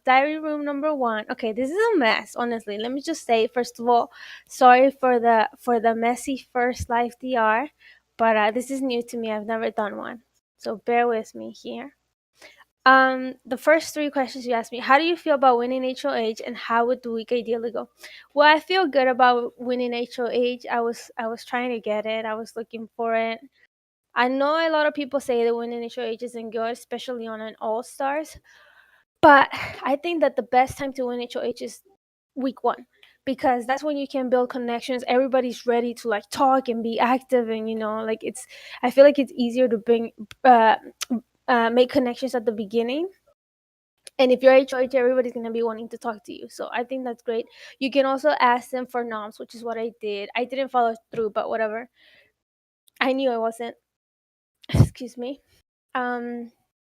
Diary room number one. Okay, this is a mess. Honestly, let me just say first of all, sorry for the messy first live DR, but this is new to me. I've never done one, so bear with me here. The first three questions you asked me: how do you feel about winning HOH, and how would the week ideally go? Well, I feel good about winning HOH. I was trying to get it. I was looking for it. I know a lot of people say that winning HOH isn't good, especially on an All Stars. But I think that the best time to win HOH is week one, because that's when you can build connections. Everybody's ready to like talk and be active, and like it's. I feel like it's easier to make connections at the beginning. And if you're HOH, everybody's gonna be wanting to talk to you. So I think that's great. You can also ask them for noms, which is what I did. I didn't follow through, but whatever. I knew I wasn't. Excuse me. Um,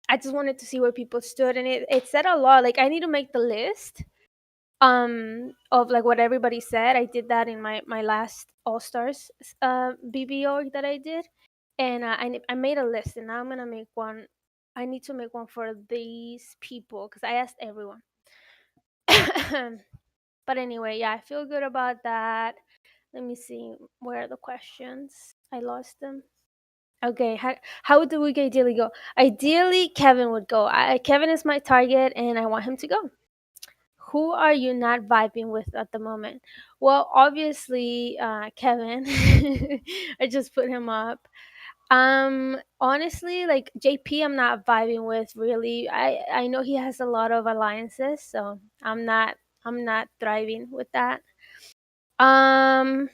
I just wanted to see where people stood, and it said a lot. Like I need to make the list of like what everybody said. I did that in my last All Stars BBO that I did, and I made a list, and now I'm gonna make one. I need to make one for these people because I asked everyone. But anyway, yeah, I feel good about that. Let me see, where are the questions? I lost them. Okay, how would the week ideally go? Ideally, Kevin would go. Kevin is my target, and I want him to go. Who are you not vibing with at the moment? Well, obviously, Kevin. I just put him up. Honestly, like JP, I'm not vibing with really. I know he has a lot of alliances, so I'm not thriving with that. Um,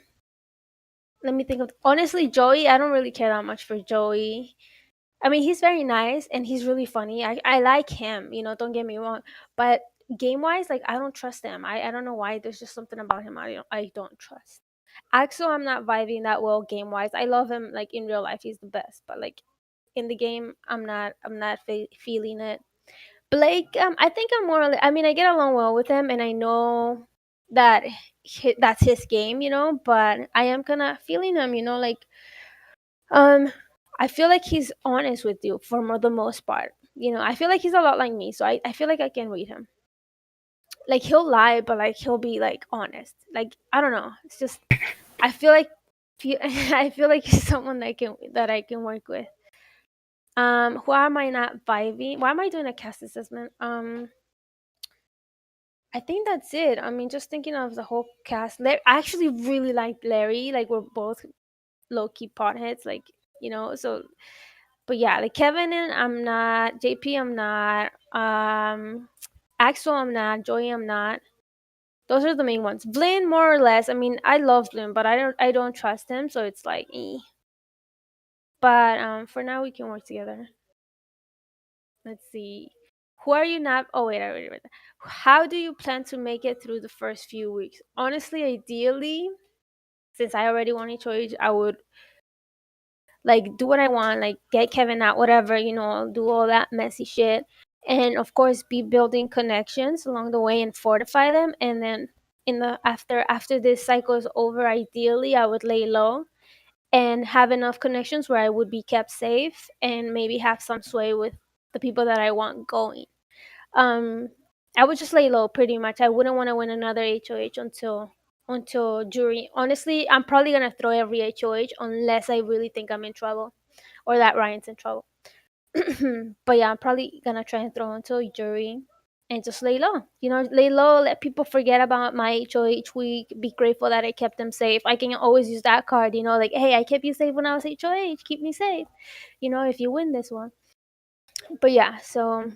Let me think of, honestly, Joey. I don't really care that much for Joey. I mean, he's very nice and he's really funny. I like him, don't get me wrong. But game wise, like I don't trust him. I don't know why. There's just something about him I don't trust. Axel, I'm not vibing that well game wise. I love him like in real life, he's the best. But like in the game, I'm not feeling it. Blake, I think I'm more. I mean, I get along well with him, and I know that that's his game, But I am kind of feeling him, like um, I feel like he's honest with you for the most part. I feel like he's a lot like me, so I feel like I can read him. Like he'll lie, but like he'll be like honest. Like I don't know. It's just I feel like I feel like he's someone that I can work with. Who am I not vibing? Why am I doing a cast assessment? I think that's it. I mean, just thinking of the whole cast. I actually really like Larry. Like we're both low key potheads. Like so. But yeah, like Kevin, and I'm not. JP, I'm not. Axel, I'm not. Joey, I'm not. Those are the main ones. Blin, more or less. I mean, I love Blin, but I don't trust him, so it's like, eh. But for now, we can work together. Let's see. Who are you not? Oh wait, I already read that. How do you plan to make it through the first few weeks? Honestly, ideally, since I already won choice, I would like do what I want, like get Kevin out, whatever, do all that messy shit. And of course be building connections along the way and fortify them. And then in the after this cycle is over, ideally I would lay low and have enough connections where I would be kept safe and maybe have some sway with the people that I want going. um I would just lay low pretty much. I wouldn't want to win another HOH until jury. Honestly, I'm probably gonna throw every HOH unless I really think I'm in trouble or that Ryan's in trouble. But yeah, I'm probably gonna try and throw until jury and just lay low. Lay low, let people forget about my HOH week, be grateful that I kept them safe. I can always use that card, like, hey, I kept you safe when I was HOH, keep me safe, if you win this one. But yeah, so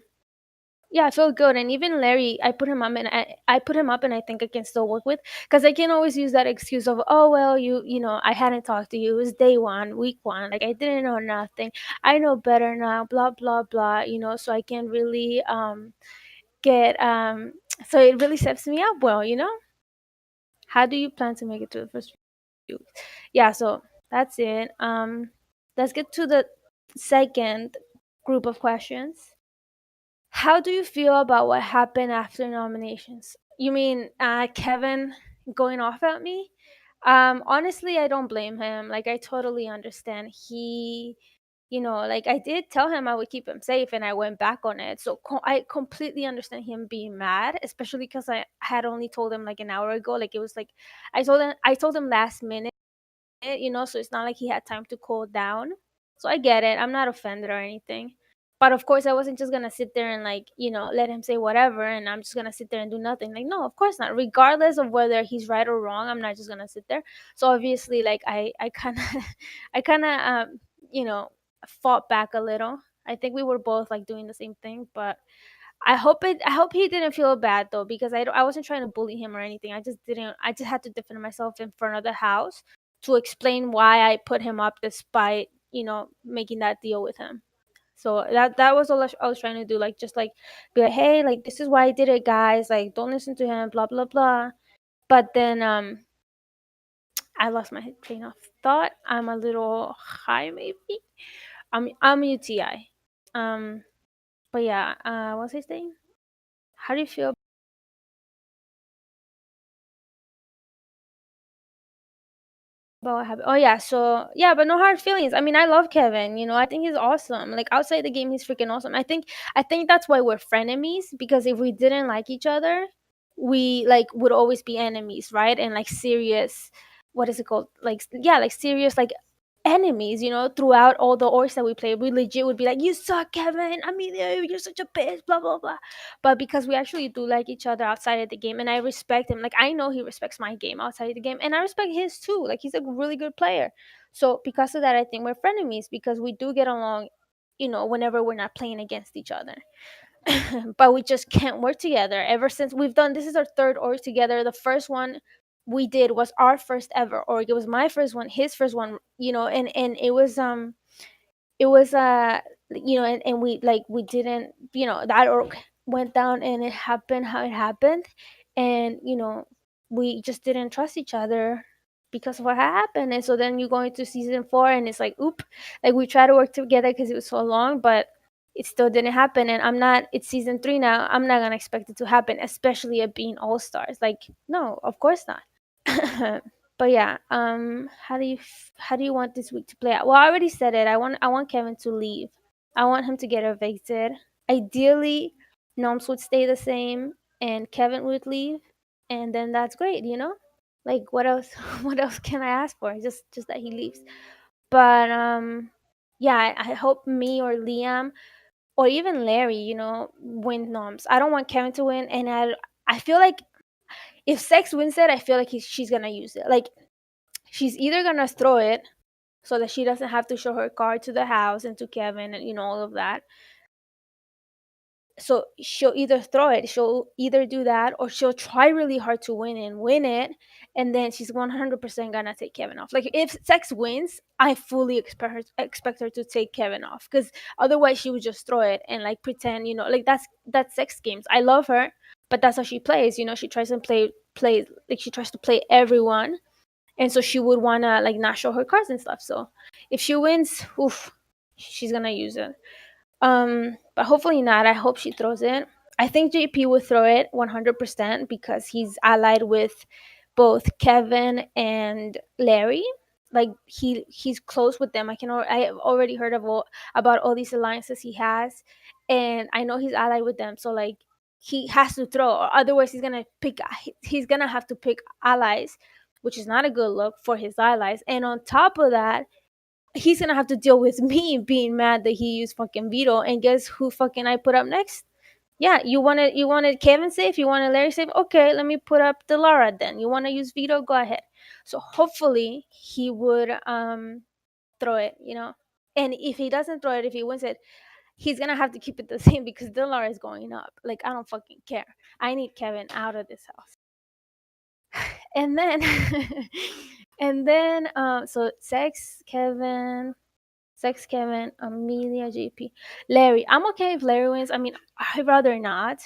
yeah, I feel good. And even Larry, I put him up, and I think I can still work with, because I can always use that excuse of, oh well, I hadn't talked to you. It was day one, week one, like I didn't know nothing. I know better now, blah blah blah. So I can really get so it really sets me up well. How do you plan to make it to the first few weeks? Yeah, so that's it. Let's get to the second group of questions. How do you feel about what happened after nominations? You mean Kevin going off at me? Honestly, I don't blame him. Like, I totally understand. Like I did tell him I would keep him safe, and I went back on it. So I completely understand him being mad, especially because I had only told him like an hour ago. Like it was like I told him last minute, so it's not like he had time to cool down. So I get it. I'm not offended or anything. But of course, I wasn't just gonna sit there and like, let him say whatever, and I'm just gonna sit there and do nothing. Like, no, of course not. Regardless of whether he's right or wrong, I'm not just gonna sit there. So obviously, like, I kind of, I kind of, you know, fought back a little. I think we were both like doing the same thing, but I hope he didn't feel bad though, because I wasn't trying to bully him or anything. I just had to defend myself in front of the house to explain why I put him up despite, making that deal with him. So that was all I was trying to do, like, just like be like, hey, like, this is why I did it, guys. Like, don't listen to him, blah blah blah. But then I lost my train of thought. I'm a little high, maybe. I'm UTI. Um, but yeah, what was I saying? How do you feel about what happened? Oh yeah, so yeah, but no hard feelings. I mean, I love Kevin. I think he's awesome. Like outside the game, he's freaking awesome. I think that's why we're frenemies, because if we didn't like each other, we like would always be enemies, right? And like serious, what is it called? Like, yeah, like serious, like enemies. Throughout all the orcs that we played, we legit would be like, "You suck, Kevin. Amelia, you're such a bitch." Blah blah blah. But because we actually do like each other outside of the game, and I respect him, like I know he respects my game outside of the game, and I respect his too. Like he's a really good player. So because of that, I think we're frenemies, because we do get along, whenever we're not playing against each other. But we just can't work together. Ever since we've done this is our third org together. The first one we did was our first ever org. It was my first one, his first one, and it was and we didn't, that org went down, and it happened how it happened. And we just didn't trust each other because of what happened. And so then you go into season 4, and it's like, oop, like we try to work together because it was so long, but it still didn't happen. And it's season 3 now. I'm not gonna expect it to happen, especially it being all stars. Like, no, of course not. But yeah, how do you want this week to play out? Well, I already said it. I want Kevin to leave. I want him to get evicted. Ideally, Noms would stay the same and Kevin would leave, and then that's great. Like, what else? What else can I ask for? Just that he leaves. But yeah, I hope me or Liam or even Larry, win Noms. I don't want Kevin to win, and I feel like if Sex wins it, I feel like she's gonna use it. Like, she's either gonna throw it so that she doesn't have to show her card to the house and to Kevin and all of that. So she'll either throw it, she'll either do that, or she'll try really hard to win it, and then she's 100% gonna take Kevin off. Like, if Sex wins, I fully expect her to take Kevin off, because otherwise she would just throw it and like pretend, like that's Sex games. I love her, but that's how she plays. She tries to play like she tries to play everyone, and so she would wanna like not show her cards and stuff. So if she wins, oof, she's gonna use it. But hopefully not. I hope she throws it. I think JP would throw it 100% because he's allied with both Kevin and Larry. Like, he's close with them. I have already heard about all these alliances he has, and I know he's allied with them. So like, he has to throw, or otherwise he's gonna have to pick allies, which is not a good look for his allies. And on top of that, he's gonna have to deal with me being mad that he used fucking veto. And guess who fucking I put up next? Yeah, you wanted Kevin safe, you wanted Larry safe. Okay, let me put up Delara then. You want to use veto? Go ahead. So hopefully he would throw it. And if he doesn't throw it, if he wins it, he's gonna have to keep it the same because Delara is going up. Like, I don't fucking care. I need Kevin out of this house. And then so Sex, Kevin, Amelia, JP, Larry. I'm okay if Larry wins. I mean, I'd rather not,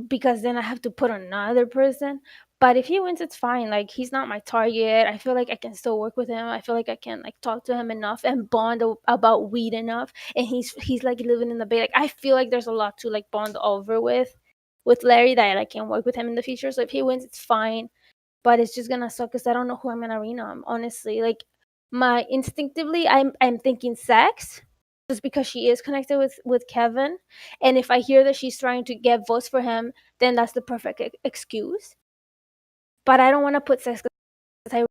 because then I have to put another person. But if he wins, it's fine. Like, he's not my target. I feel like I can still work with him. I feel like I can like talk to him enough and bond about weed enough. And he's like living in the Bay. Like, I feel like there's a lot to like bond over with Larry, that I can work with him in the future. So if he wins, it's fine. But it's just gonna suck because I don't know who I'm gonna renom, honestly. Like, my instinctively I'm thinking sex, just because she is connected with Kevin, and if I hear that she's trying to get votes for him, then that's the perfect excuse. But I don't want to put sex because I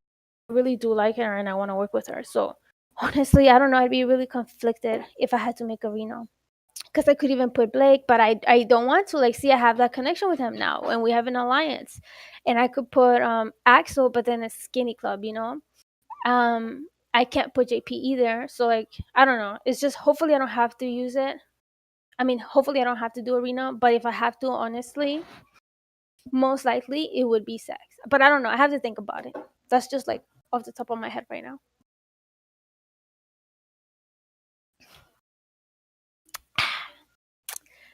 really do like her and I want to work with her. So honestly, I don't know. I'd be really conflicted if I had to make a reno, because I could even put Blake, but I don't want to. Like, see, I have that connection with him now, and we have an alliance, and I could put Axel, but then a skinny club, you know. I can't put JP either, so like I don't know. It's just hopefully I don't have to use it. I mean, hopefully I don't have to do arena, but if I have to, honestly, most likely it would be sex. But I don't know. I have to think about it. That's just like off the top of my head right now.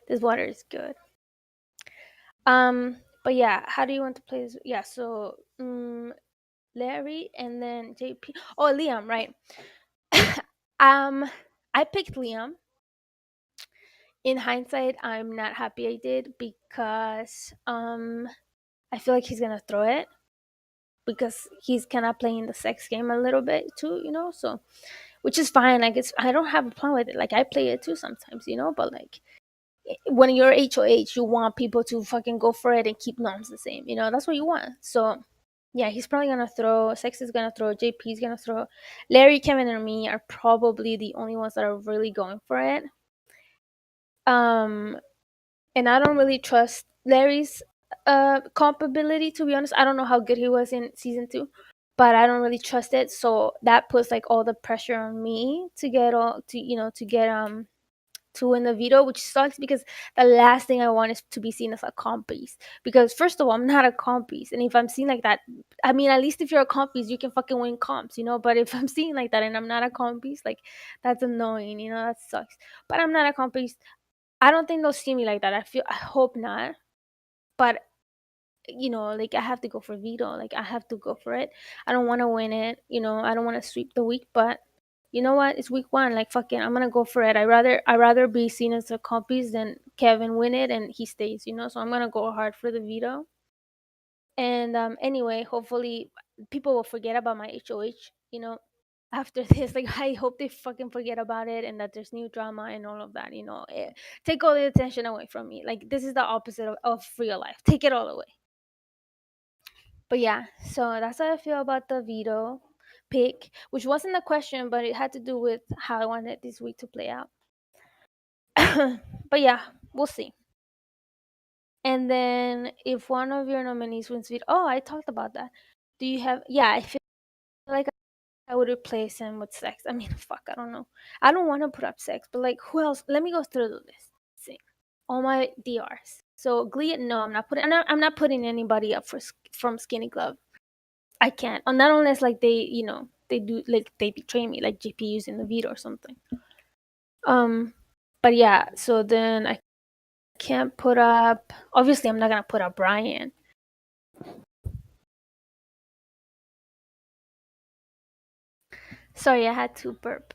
This water is good. But yeah, how do you want to play this? Yeah, so Larry and then JP. Oh, Liam, right? um, I picked Liam. In hindsight, I'm not happy I did, because I feel like he's gonna throw it, because he's kind of playing the sex game a little bit too, you know. So, which is fine. Like, it's I don't have a problem with it. Like, I play it too sometimes, you know. But like, when you're HOH, you want people to fucking go for it and keep norms the same. You know, that's what you want. So, yeah, he's probably gonna throw. Sex is gonna throw. JP's gonna throw. Larry, Kevin, and me are probably the only ones that are really going for it. Um, and I don't really trust Larry's comp ability, to be honest. I don't know how good he was in season 2, but I don't really trust it. So that puts like all the pressure on me to get all to you know to get to win the veto, which sucks, because the last thing I want is to be seen as a comp piece. Because first of all, I'm not a comp piece, and if I'm seen like that, I mean, at least if you're a comp piece, you can fucking win comps, you know. But if I'm seen like that and I'm not a comp piece, like, that's annoying, you know. That sucks. But I'm not a comp piece. I don't think they'll see me like that. I hope not. But like, I have to go for veto. Like, I have to go for it. I don't want to win it. I don't want to sweep the week, but you know what? It's week 1. Like, fucking, I'm gonna go for it. I rather be seen as a compies than Kevin win it and he stays. So I'm gonna go hard for the veto. And anyway, hopefully people will forget about my HOH. After this, like, I hope they fucking forget about it and that there's new drama and all of that. Take all the attention away from me. Like, this is the opposite of real life. Take it all away. But yeah, so that's how I feel about the veto pick, which wasn't a question, but it had to do with how I wanted this week to play out. But yeah, we'll see. And then if one of your nominees wins veto, oh, I talked about that. Do you have? Yeah, I feel like I would replace him with sex. I mean, fuck, I don't know. I don't want to put up sex, but like, who else? Let me go through the list. Let's see, all my DRs. So Glee, no, I'm not putting. I'm not putting anybody up from Skinny Glove. I can't. Not unless like they do, like, they betray me, like JP using the veto or something. But yeah. So then I can't put up. Obviously, I'm not gonna put up Brian. Sorry, I had to burp.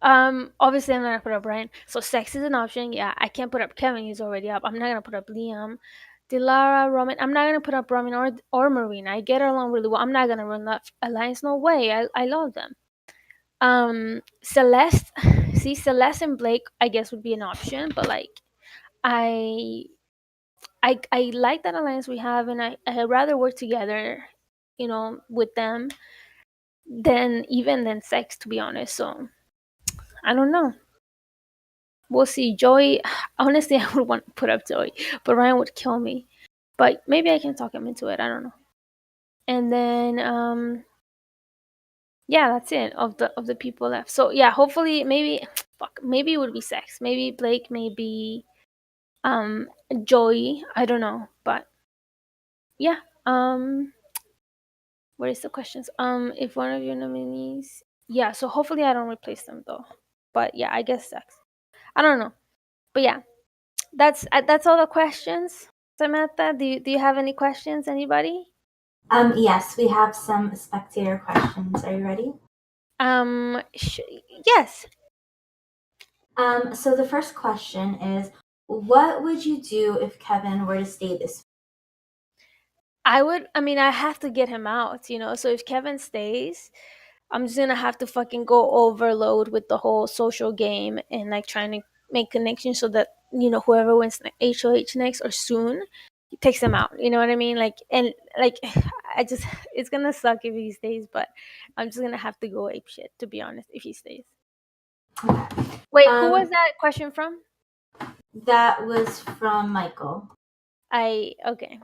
Obviously I'm not gonna put up Brian. So sex is an option. Yeah, I can't put up Kevin. He's already up. I'm not gonna put up Liam, Dilara, Roman. I'm not gonna put up Roman or Marina. I get along really well. I'm not gonna run that alliance. No way. I love them. Celeste. See, Celeste and Blake, I guess, would be an option, but like, I I like that alliance we have, and I'd rather work together, with them than sex, to be honest. So I don't know. We'll see. Joey, honestly, I would want to put up Joey, but Ryan would kill me. But maybe I can talk him into it. I don't know. And then yeah, that's it of the people left. So yeah, hopefully, maybe maybe it would be sex. Maybe Blake, maybe Joey. I don't know, but yeah. What is the questions? If one of your nominees, yeah. So hopefully I don't replace them though. But yeah, I guess sex. I don't know, but yeah, that's all the questions. Samantha, do you have any questions? Anybody? Yes, we have some spectator questions. Are you ready? Yes. So the first question is, what would you do if Kevin were to stay this I mean, I have to get him out, you know. So if Kevin stays, I'm just gonna have to fucking go overload with the whole social game and like trying to make connections so that, you know, whoever wins HOH next or soon, he takes them out. You know what I mean? Like, and like, I just, it's gonna suck if he stays, but I'm just gonna have to go ape shit, to be honest, if he stays. Okay. Wait, who was Um, that question from? that was from Michael. Okay.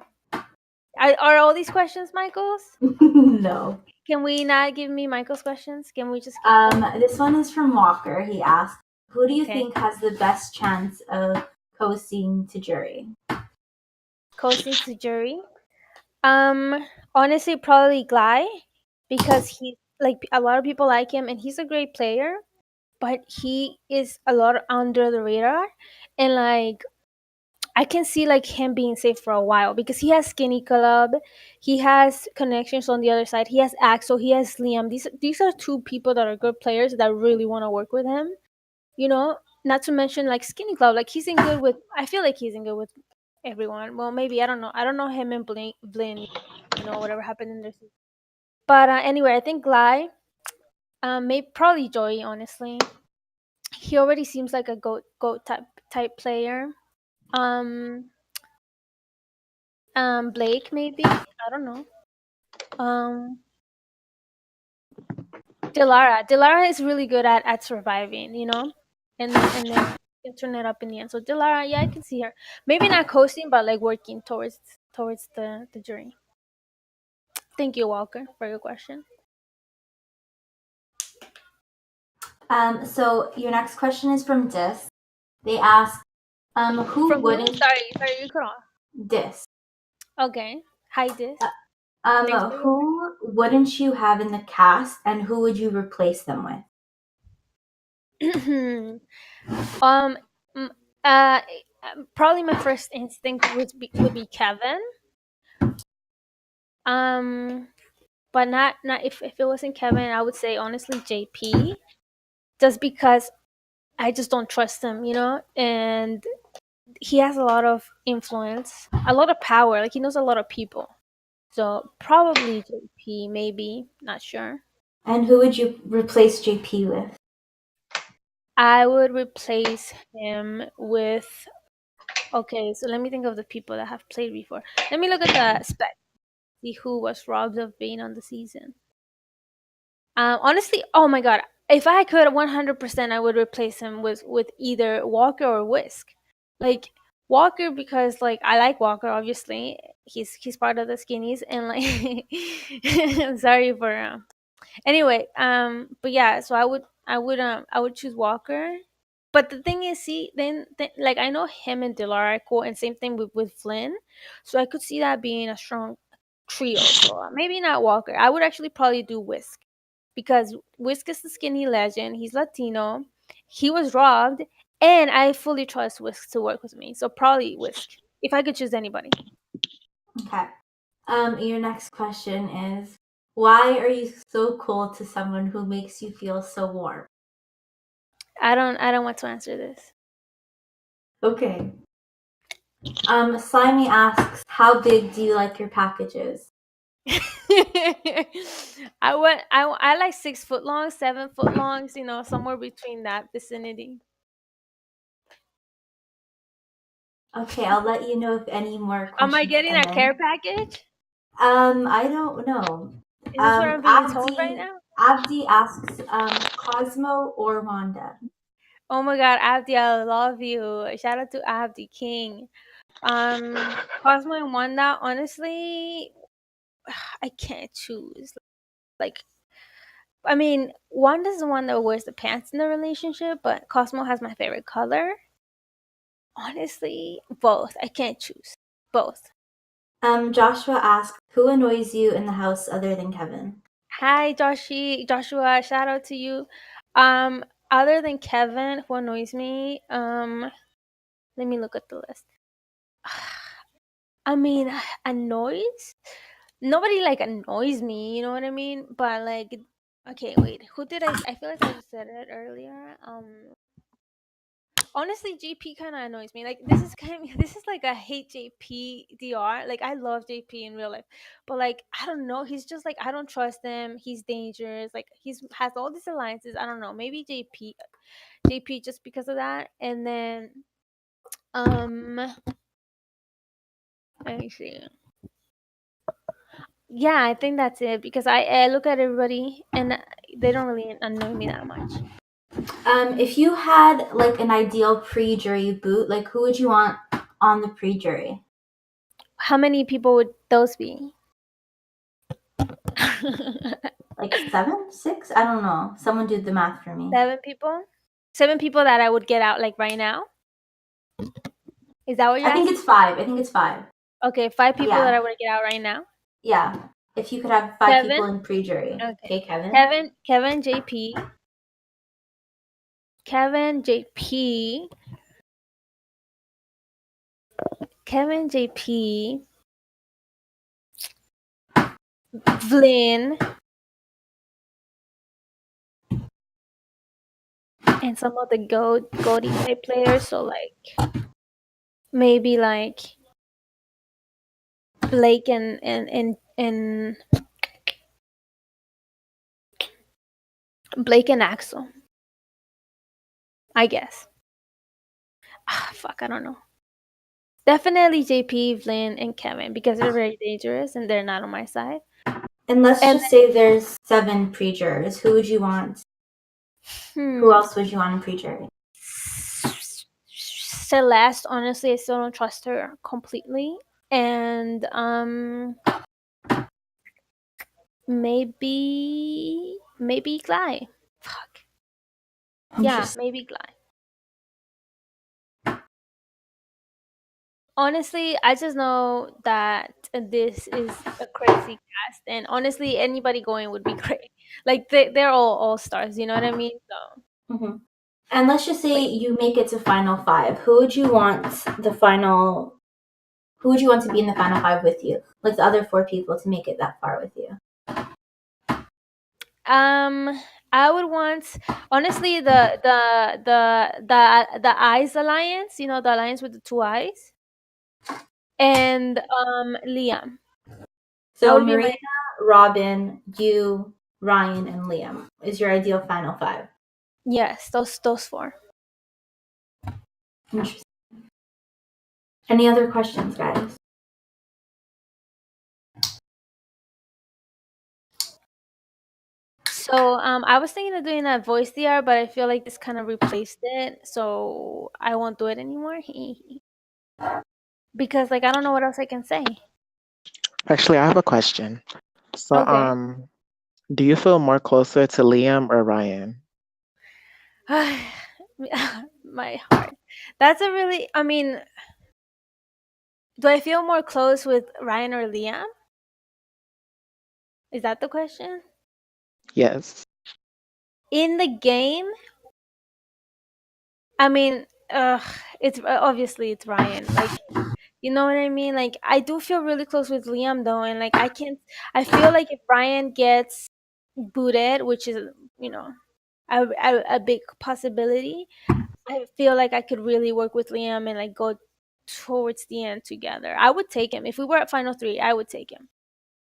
Are all these questions Michael's? No. Can we not give me Michael's questions? Can we just keep them? This one is from Walker. He asked, "Who do you Okay. think has the best chance of coasting to jury?" Coasting to jury. Honestly, probably Gly, because he like a lot of people like him and he's a great player, but he is a lot under the radar, and like I can see like him being safe for a while because he has Skinny Club, he has connections on the other side, he has Axel, he has Liam. These are two people that are good players that really want to work with him. You know, not to mention like Skinny Club, like he's in good with. I feel like he's in good with everyone. Well, maybe I don't know. I don't know him and Blin. You know, whatever happened in this. But anyway, I think Gly, maybe probably Joey. Honestly, he already seems like a goat type player. Um, Blake maybe. I don't know. Um, Delara is really good at surviving. You know, and then can turn it up in the end. So Delara, yeah, I can see her. Maybe not coasting, but like working towards the jury. Thank you, Walker, for your question. So your next question is from Dis. They ask, who From who? wouldn't Sorry, you cut off. Dis? Okay. Hi, Dis. Thanks for your Who wouldn't you have in the cast, and who would you replace them with? question. M- uh, Probably my first instinct would be Kevin. Um, but not if it wasn't Kevin, I would say honestly JP. Just because I just don't trust him, you know, and he has a lot of influence, a lot of power. Like he knows a lot of people. So probably JP, maybe not sure. And who would you replace JP with? I would replace him with. Okay, so let me think of the people that have played before. Let me look at the spec. See who was robbed of being on the season. Honestly, oh my god, if I could, 100%, I would replace him with either Walker or Whisk. Like Walker because like I like Walker. Obviously, he's part of the Skinnies, and like, I'm sorry for anyway, but yeah, so I would choose Walker. But the thing is, see, then like I know him and Dilara are cool, and same thing with Flynn, so I could see that being a strong trio. So maybe not Walker. I would actually probably do Whisk because Whisk is the skinny legend. He's Latino. He was robbed, and I fully trust Whisk to work with me. So probably Whisk if I could choose anybody. Okay. Your next question is, why are you so cold to someone who makes you feel so warm? I don't want to answer this. Okay. Slimy asks, how big do you like your packages? I like 6 foot long, 7 foot longs, you know, somewhere between that vicinity. Okay, I'll let you know if any more Am I questions getting come a care in. package? I don't know. Is this what I'm being told right Abdi now? Abdi asks, Cosmo or Wanda? Oh my god, Abdi, I love you. Shout out to Abdi King. Cosmo and Wanda, honestly, I can't choose. Like, I mean, Wanda's the one that wears the pants in the relationship, but Cosmo has my favorite color. Honestly, both. I can't choose. Both. Joshua asks, who annoys you in the house other than Kevin? Hi, Joshua. Shout out to you. Um, Other than Kevin, who annoys me, let me look at the list. I mean, annoys. Nobody like annoys me. You know what I mean? But like, okay, wait. Who did I? I feel like I said it earlier. Honestly, JP kind of annoys me. Like this is this is like a hate JP DR. Like I love JP in real life, but like I don't know. He's just like I don't trust him. He's dangerous. Like he's has all these alliances. I don't know. Maybe JP just because of that. And then let me see. Yeah, I think that's it because I look at everybody and they don't really annoy me that much. If you had like an ideal pre-jury boot, like who would you want on the pre-jury? How many people would those be? Like 7, 6? I don't know. Someone do the math for me. 7 people? 7 people that I would get out like right now? Is that what you're I think asking? it's 5. I think it's 5. Okay, 5 people that I Yeah, would get out right now. yeah. If you could have 5 Kevin. people in pre-jury. Okay. Okay, Kevin. Kevin, JP. Kevin, JP. Kevin, JP. Vlyn. And some of the goaty type players. So like maybe like Blake and Blake and Axel. I guess. Ah, fuck, I don't know. Definitely JP, Vlyn, and Kevin because they're very dangerous and they're not on my side. And let's And just say there's 7 pre-jurors. Who would you want? Who then, else would you want in pre-jury? Celeste, honestly, I still don't trust her completely. And maybe Gly. Fuck. Yeah, Interesting. maybe Gly. Honestly, I just know that this is a crazy cast, and honestly, anybody going would be great. Like they're all stars, you know what I mean? So, Hmm. And let's just but say you make it to final 5. Who would you want the final? Who would you want to be in the final 5 with you? Like the other 4 people to make it that far with you. I would want honestly the Eyes Alliance, you know, the alliance with the two eyes, and Liam. That So would be my Marina, Robin, you, Ryan, and Liam is your ideal final 5. yes, those four. Interesting. Any other questions, guys? So I was thinking of doing that voice DR, but I feel like this kind of replaced it, so I won't do it anymore. Because like I don't know what else I can say. Actually, I have a question. So, Okay. do you feel more closer to Liam or Ryan? My heart. That's a really I mean, do I feel more close with Ryan or Liam? Is that the question? Yes. In the game, I mean, it's obviously it's Ryan. Like, you know what I mean? Like, I do feel really close with Liam though, and like I can't. I feel like if Ryan gets booted, which is you know a big possibility, I feel like I could really work with Liam and like go towards the end together. I would take him if we were at final three. I would take him.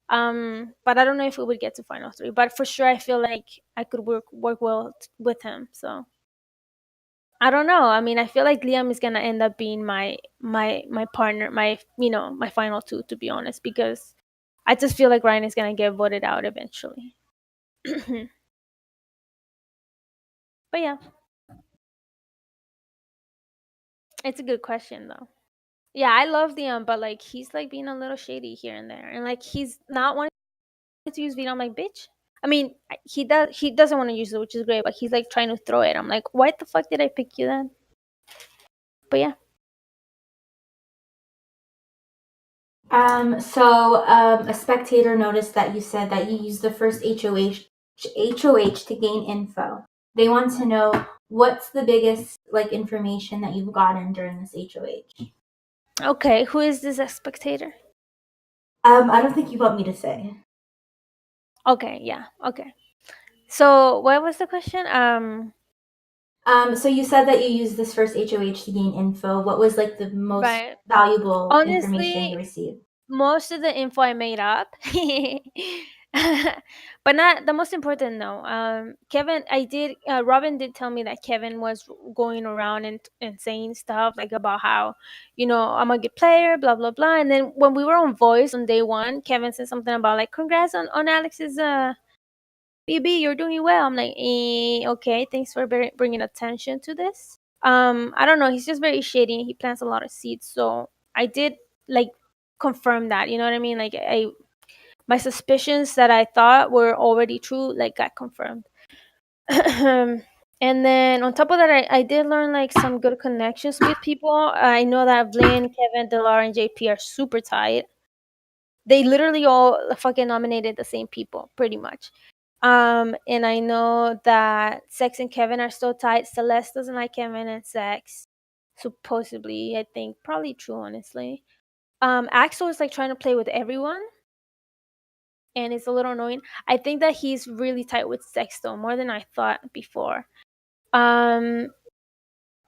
But I don't know if we would get to final three. But for sure, I feel like I could work well with him. So I don't know. I mean, I feel like Liam is gonna end up being my partner, my my final two. To be honest, because I just feel like Ryan is gonna get voted out eventually. But yeah, it's a good question though. Yeah, I love Liam, but like he's like being a little shady here and there, and like he's not wanting to use Vito. I'm like, bitch. I mean, he doesn't want to use it, which is great, but he's like trying to throw it. I'm like, why the fuck did I pick you then? But yeah. A spectator noticed that you said that you used the first HOH to gain info. They want to know what's the biggest like information that you've gotten during this HOH. Okay, who is this spectator? I don't think you want me to say. Okay, yeah, okay. So what was the question? So you said that you used this first HOH to gain info. What was like the most Right. valuable information you Honestly, received? most of the info I made up. But not the most important, no. Kevin, Robin did tell me that Kevin was going around and saying stuff like about how, I'm a good player, blah blah blah. And then when we were on voice on day one, Kevin said something about like, congrats on Alex's BB, you're doing well. I'm like, okay, thanks for bringing attention to this. I don't know, he's just very shady and he plants a lot of seeds. So I did like confirm that, you know what I mean? Like, my suspicions that I thought were already true, like, got confirmed. And then on top of that, I did learn like some good connections with people. I know that Blaine, Kevin, Delar, and JP are super tight. They literally all fucking nominated the same people, pretty much. And I know that Sex and Kevin are still tight. Celeste doesn't like Kevin and Sex. Supposedly, I think. Probably true, honestly. Axel is like trying to play with everyone, and it's a little annoying. I think that he's really tight with Sex though, more than I thought before. Um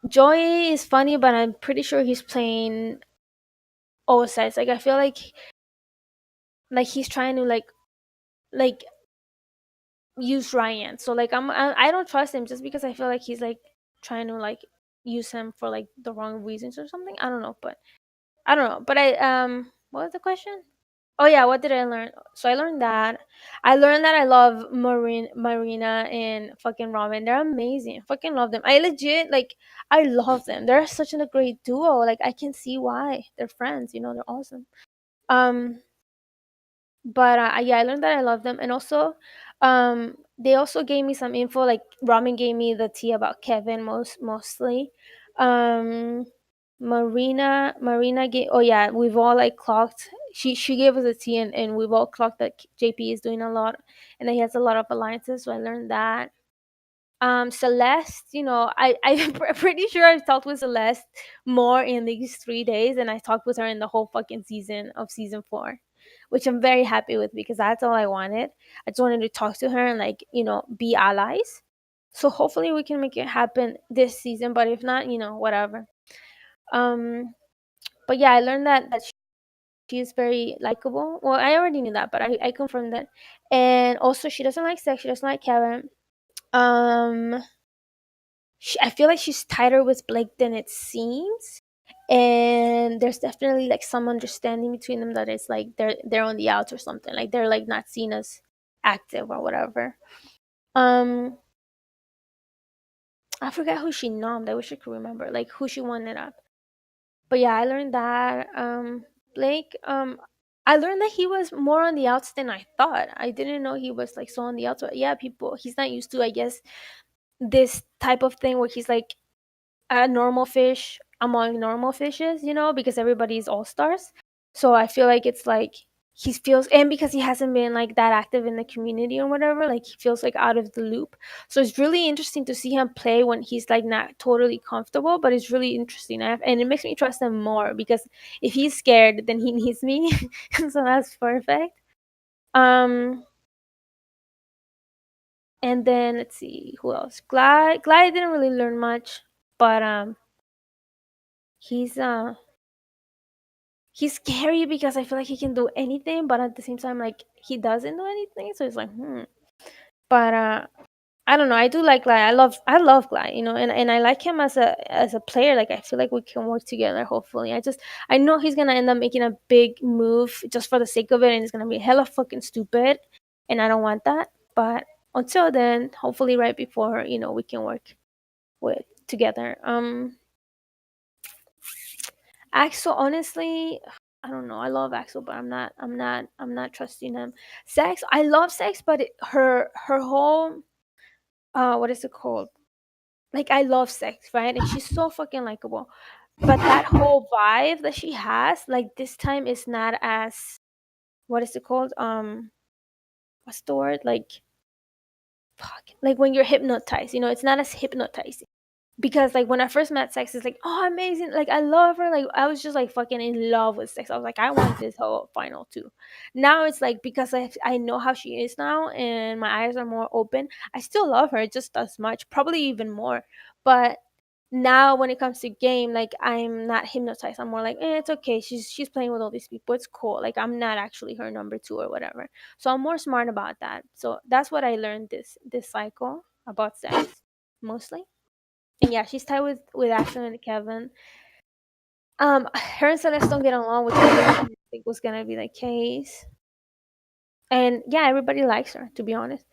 Joey is funny, but I'm pretty sure he's playing all sides. Like, I feel like he's trying to like use Ryan. So like I don't trust him just because I feel like he's like trying to like use him for like the wrong reasons or something. I don't know, but I don't know. But what was the question? Oh yeah, what did I learn? So I learned that. I learned that I love Marina and fucking Robin. They're amazing. I fucking love them. I legit like I love them. They're such a great duo. Like, I can see why. They're friends, they're awesome. Um but yeah, I learned that I love them. And also, they also gave me some info. Like, Ramen gave me the tea about Kevin mostly. um Marina gave, oh yeah, we've all like clocked, she gave us a tea, and we've all clocked that JP is doing a lot, and that he has a lot of alliances, so I learned that. Celeste, I'm pretty sure I've talked with Celeste more in these 3 days than I talked with her in the whole fucking season 4, which I'm very happy with because that's all I wanted. I just wanted to talk to her and, like, be allies. So hopefully we can make it happen this season, but if not, whatever. Um, but yeah, I learned that she is very likable. Well, I already knew that, but I confirmed that. And also, she doesn't like Sex. She doesn't like Kevin. Um, I feel like she's tighter with Blake than it seems, and there's definitely like some understanding between them that it's like they're on the outs or something. Like, they're like not seen as active or whatever. Um, I forgot who she nommed. I wish I could remember like who she wanted up. But yeah, I learned that Blake. I learned that he was more on the outs than I thought. I didn't know he was like so on the outs. But yeah, he's not used to, I guess, this type of thing where he's like a normal fish among normal fishes, because everybody's all stars. So I feel like it's like he feels, and because he hasn't been like that active in the community or whatever, like he feels like out of the loop. So it's really interesting to see him play when he's like not totally comfortable, but it's really interesting. And it makes me trust him more because if he's scared, then he needs me. So that's perfect. Um, and then let's see who else. Glide didn't really learn much, but he's he's scary because I feel like he can do anything, but at the same time, like, he doesn't do anything. So it's like, But I don't know. I do like Glide. I love Glide, and I like him as a player. Like, I feel like we can work together. Hopefully, I know he's gonna end up making a big move just for the sake of it, and it's gonna be hella fucking stupid, and I don't want that. But until then, hopefully, right before, we can work with together. Axel, honestly, I don't know. I love Axel, but I'm not trusting him. Sex, I love Sex, but her whole what is it called? Like, I love Sex, right? And she's so fucking likable. But that whole vibe that she has, like, this time is not as, what is it called? What's the word? Like, fuck. Like, when you're hypnotized, it's not as hypnotizing. Because, like, when I first met Sex, it's like, oh, amazing, like, I love her, like, I was just like fucking in love with Sex. I was like, I want this whole final too. Now it's like, because I know how she is now and my eyes are more open, I still love her just as much, probably even more. But now when it comes to game, like I'm not hypnotized. I'm more like, it's okay. She's playing with all these people. It's cool. Like I'm not actually her number two or whatever. So I'm more smart about that. So that's what I learned this cycle about sex mostly. And yeah, she's tied with Ashley and Kevin. Her and Celeste don't get along, which I didn't even think was gonna be the case. And yeah, everybody likes her, to be honest.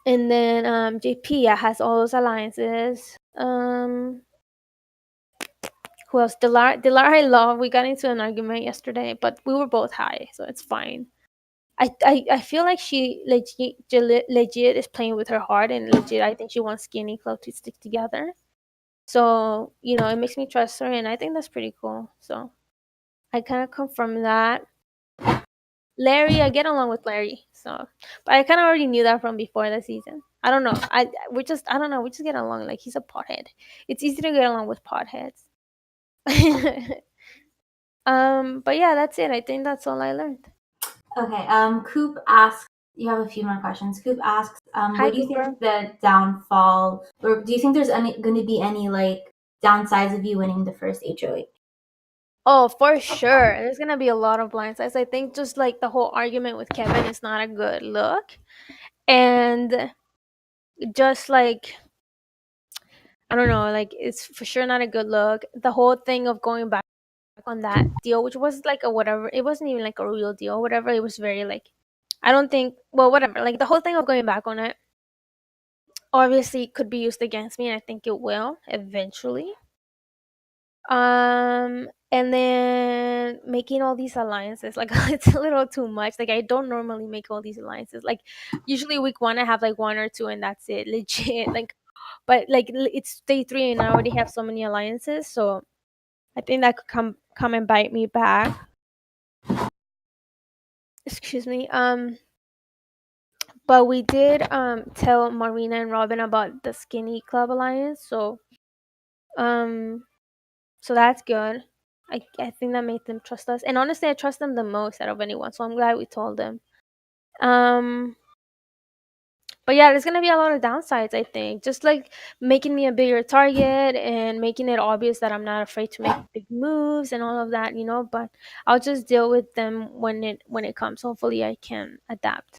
And then JP, yeah, has all those alliances. Who else? Delar I love. We got into an argument yesterday, but we were both high, so it's fine. I feel like she legit is playing with her heart, and legit I think she wants Skinny Club to stick together. So, it makes me trust her, and I think that's pretty cool. So I kind of confirm that. Larry, I get along with Larry, so but I kind of already knew that from before the season. I don't know. I don't know. We just get along. Like he's a pothead. It's easy to get along with potheads. But yeah, that's it. I think that's all I learned. Okay. Coop asks. You have a few more questions. Coop asks, Hi, what do you think Cooper. the downfall, or do you think there's going to be any like downsides of you winning the first HOH? Oh, for sure. There's gonna be a lot of blindsides. I think just like the whole argument with Kevin is not a good look, and just like I don't know, like it's for sure not a good look. The whole thing of going back on that deal, which was like a whatever, it wasn't even like a real deal, whatever. It was very like, I don't think, well, whatever. Like the whole thing of going back on it, obviously, could be used against me, and I think it will eventually. And then making all these alliances, like it's a little too much. Like I don't normally make all these alliances. Like usually week one I have like one or two and that's it, legit. Like, but like it's day three and I already have so many alliances, so I think that could come and bite me back. Excuse me. But we did tell Marina and Robin about the Skinny Club alliance, um so that's good. I think that made them trust us. And honestly, I trust them the most out of anyone. So I'm glad we told them. Um but yeah, there's gonna be a lot of downsides, I think. Just like making me a bigger target and making it obvious that I'm not afraid to make big moves and all of that. But I'll just deal with them when it comes. Hopefully I can adapt.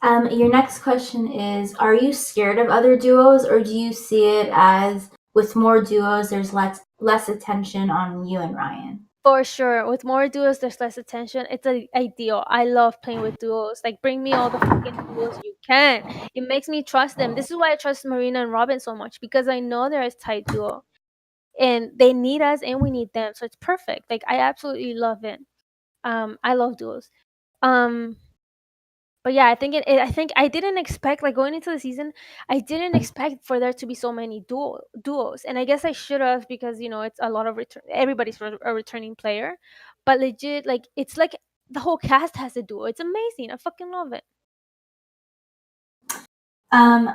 Your next question is, are you scared of other duos, or do you see it as with more duos, there's less attention on you and Ryan? For sure. With more duos, there's less attention. It's ideal. I love playing with duos. Like, bring me all the fucking duos you can. It makes me trust them. This is why I trust Marina and Robin so much because I know they're a tight duo and they need us and we need them. So it's perfect. Like, I absolutely love it. I love duos. Um, but yeah, I think I didn't expect like going into the season. I didn't expect for there to be so many duos, and I guess I should have because it's a lot of return. Everybody's a returning player, but legit, like it's like the whole cast has a duo. It's amazing. I fucking love it.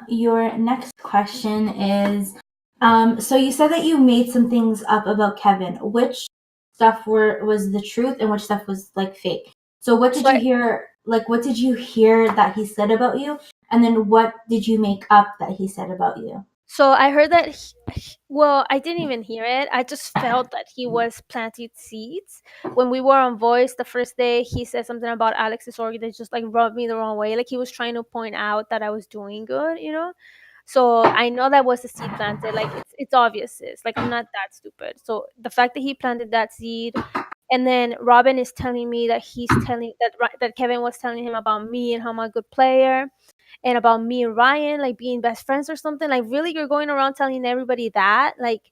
Your next question is, so you said that you made some things up about Kevin. Which stuff was the truth and which stuff was like fake? So what did So you hear? Like, what did you hear that he said about you? And then what did you make up that he said about you? So I heard that well, I didn't even hear it. I just felt that he was planting seeds. When we were on Voice the first day, he said something about Alex's org that just like rubbed me the wrong way. Like he was trying to point out that I was doing good. So I know that was a seed planted. Like it's obvious. It's like I'm not that stupid. So the fact that he planted that seed, and then Robin is telling me that that Kevin was telling him about me and how I'm a good player and about me and Ryan like being best friends or something. Like really you're going around telling everybody that? Like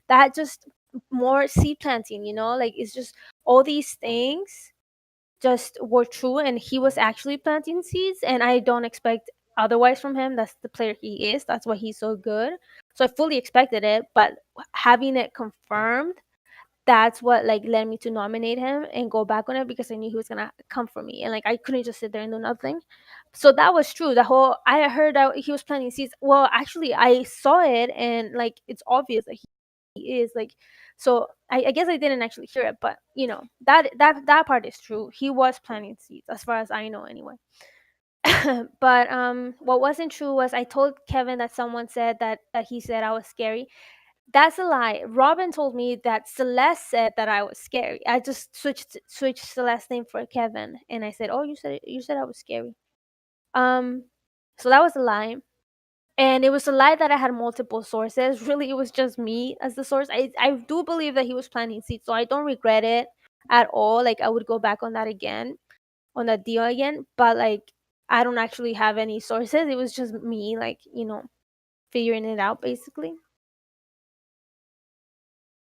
that just more seed planting. Like it's just all these things just were true and he was actually planting seeds and I don't expect otherwise from him. That's the player he is. That's why he's so good. So I fully expected it, but having it confirmed, that's what like led me to nominate him and go back on it because I knew he was gonna come for me and like I couldn't just sit there and do nothing. So that was true. The whole I heard that he was planting seeds. Well, actually, I saw it and like it's obvious that he is like. So I guess I didn't actually hear it, but that part is true. He was planting seeds, as far as I know, anyway. But what wasn't true was I told Kevin that someone said that he said I was scary. That's a lie. Robin told me that Celeste said that I was scary. I just switched Celeste's name for Kevin, and I said, "Oh, you said I was scary." Um, so that was a lie, and it was a lie that I had multiple sources. Really, it was just me as the source. I do believe that he was planting seeds, so I don't regret it at all. Like I would go back on that again, on that deal again. But like I don't actually have any sources. It was just me, like figuring it out basically.